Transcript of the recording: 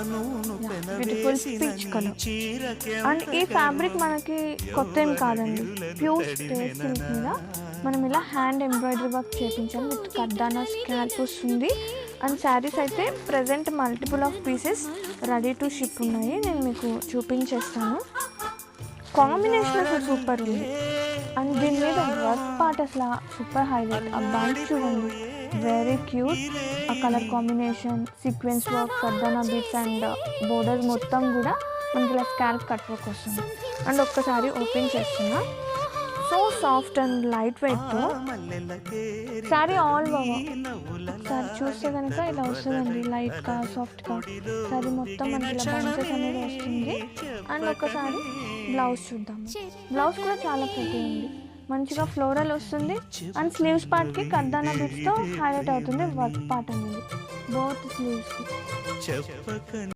Beautiful peach colour. And ఈ fabric మనకి కొత్త ఏం కాదండి, ప్యూర్ స్టేట్ సిల్క్ మీద మనం ఇలా హ్యాండ్ ఎంబ్రాయిడరీ వర్క్ చేయించాం విత్ కర్దానా స్కాల్ప్ వస్తుంది. అండ్ శారీస్ అయితే present multiple of pieces ready to ship ఉన్నాయి, నేను మీకు చూపించేస్తాను. కాంబినేషన్ అసలు సూపర్ ఉంది. అండ్ దీని మీద వర్క్ పార్ట్ అసలు సూపర్ హైలైట్. ఆ బ్యాంక్ చూడండి, వెరీ క్యూట్. ఆ కలర్ కాంబినేషన్, సీక్వెన్స్ వర్క్, కర్దానా బీట్స్ అండ్ బోర్డర్ మొత్తం కూడా మనకి ఇలా స్కాల్ప్ కట్ వర్క్ వస్తుంది. అండ్ ఒక్కసారి ఓపెన్ చేస్తున్నా, సో సాఫ్ట్ అండ్ లైట్ వెయిట్తో శారీ ఆల్ ఓవర్ ఒకసారి చూస్తే కనుక ఇలా వస్తుందండి, లైట్గా సాఫ్ట్గా. శారీ మొత్తం మనకి ఇలా బంచెస్ అనేది వస్తుంది. అండ్ ఒకసారి బ్లౌజ్ చూద్దాం. బ్లౌజ్ కూడా చాలా ప్రిటీ ఉంది, మంచిగా ఫ్లోరల్ వస్తుంది. అండ్ స్లీవ్స్ పార్ట్కి కర్దానా బిట్స్తో హైలైట్ అవుతుంది వర్క్ పార్ట్ అనేది, బోత్ స్లీవ్స్కి.